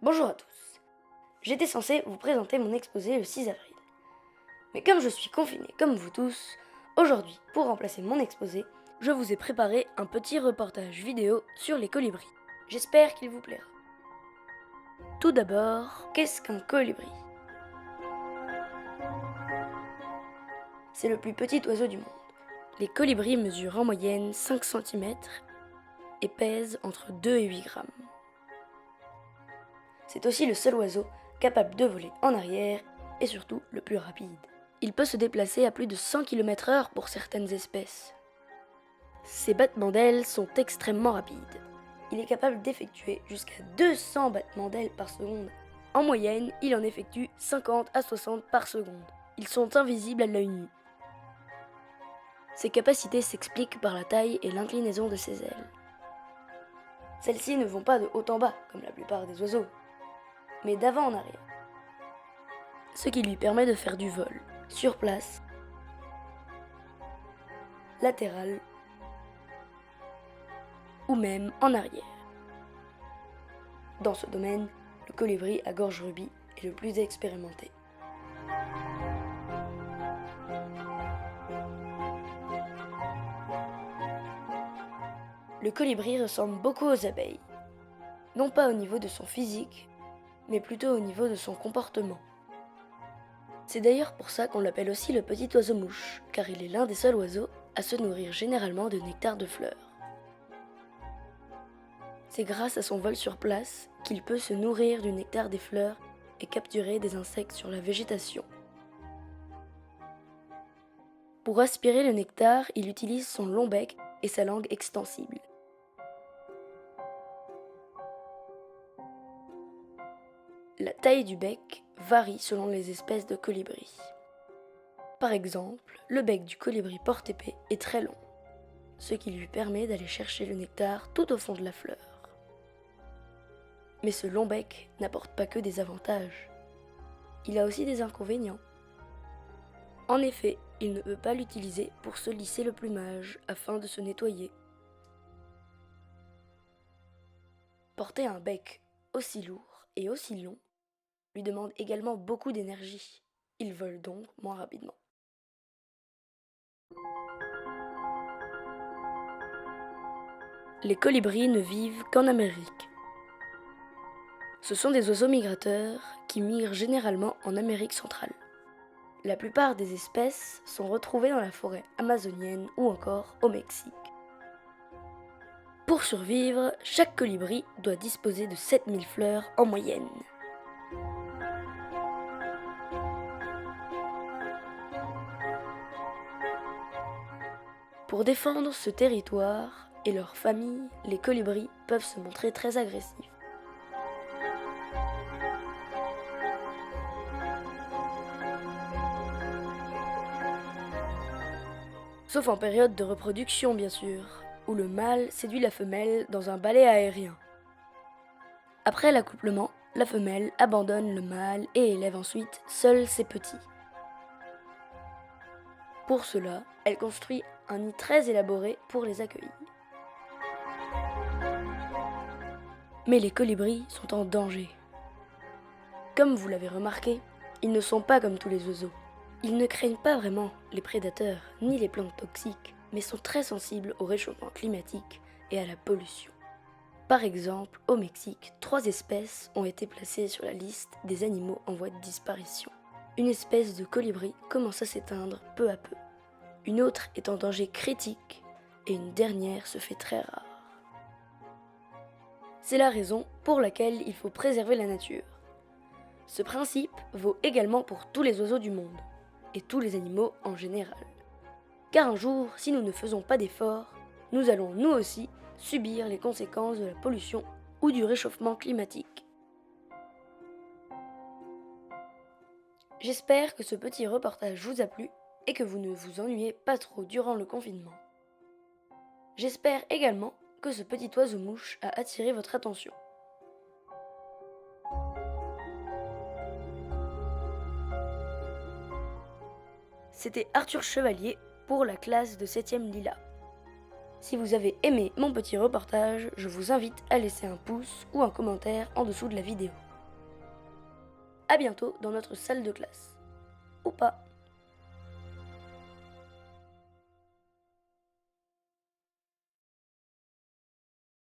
Bonjour à tous. J'étais censé vous présenter mon exposé le 6 avril. Mais comme je suis confiné comme vous tous, aujourd'hui, pour remplacer mon exposé, je vous ai préparé un petit reportage vidéo sur les colibris. J'espère qu'il vous plaira. Tout d'abord, qu'est-ce qu'un colibri? C'est le plus petit oiseau du monde. Les colibris mesurent en moyenne 5 cm et pèsent entre 2 et 8 grammes. C'est aussi le seul oiseau capable de voler en arrière et surtout le plus rapide. Il peut se déplacer à plus de 100 km/h pour certaines espèces. Ses battements d'ailes sont extrêmement rapides. Il est capable d'effectuer jusqu'à 200 battements d'ailes par seconde. En moyenne, il en effectue 50 à 60 par seconde. Ils sont invisibles à l'œil nu. Ses capacités s'expliquent par la taille et l'inclinaison de ses ailes. Celles-ci ne vont pas de haut en bas, comme la plupart des oiseaux, mais d'avant en arrière. Ce qui lui permet de faire du vol, sur place, latéral, ou même en arrière. Dans ce domaine, le colibri à gorge rubis est le plus expérimenté. Le colibri ressemble beaucoup aux abeilles, non pas au niveau de son physique, mais plutôt au niveau de son comportement. C'est d'ailleurs pour ça qu'on l'appelle aussi le petit oiseau-mouche, car il est l'un des seuls oiseaux à se nourrir généralement de nectar de fleurs. C'est grâce à son vol sur place qu'il peut se nourrir du nectar des fleurs et capturer des insectes sur la végétation. Pour aspirer le nectar, il utilise son long bec et sa langue extensible. La taille du bec varie selon les espèces de colibris. Par exemple, le bec du colibri porte-épée est très long, ce qui lui permet d'aller chercher le nectar tout au fond de la fleur. Mais ce long bec n'apporte pas que des avantages. Il a aussi des inconvénients. En effet, il ne peut pas l'utiliser pour se lisser le plumage afin de se nettoyer. Porter un bec aussi lourd et aussi long lui demande également beaucoup d'énergie. Il vole donc moins rapidement. Les colibris ne vivent qu'en Amérique. Ce sont des oiseaux migrateurs qui migrent généralement en Amérique centrale. La plupart des espèces sont retrouvées dans la forêt amazonienne ou encore au Mexique. Pour survivre, chaque colibri doit disposer de 7000 fleurs en moyenne. Pour défendre ce territoire et leur famille, les colibris peuvent se montrer très agressifs. Sauf en période de reproduction bien sûr, où le mâle séduit la femelle dans un balai aérien. Après l'accouplement, la femelle abandonne le mâle et élève ensuite seule ses petits. Pour cela, elle construit un nid très élaboré pour les accueillir. Mais les colibris sont en danger. Comme vous l'avez remarqué, ils ne sont pas comme tous les oiseaux. Ils ne craignent pas vraiment les prédateurs ni les plantes toxiques, mais sont très sensibles au réchauffement climatique et à la pollution. Par exemple, au Mexique, 3 espèces ont été placées sur la liste des animaux en voie de disparition. Une espèce de colibri commence à s'éteindre peu à peu. Une autre est en danger critique et une dernière se fait très rare. C'est la raison pour laquelle il faut préserver la nature. Ce principe vaut également pour tous les oiseaux du monde et tous les animaux en général. Car un jour, si nous ne faisons pas d'efforts, nous allons nous aussi subir les conséquences de la pollution ou du réchauffement climatique. J'espère que ce petit reportage vous a plu et que vous ne vous ennuyez pas trop durant le confinement. J'espère également que ce petit oiseau-mouche a attiré votre attention. C'était Arthur Chevalier pour la classe de 7e Lila. Si vous avez aimé mon petit reportage, je vous invite à laisser un pouce ou un commentaire en dessous de la vidéo. à bientôt dans notre salle de classe. Ou pas.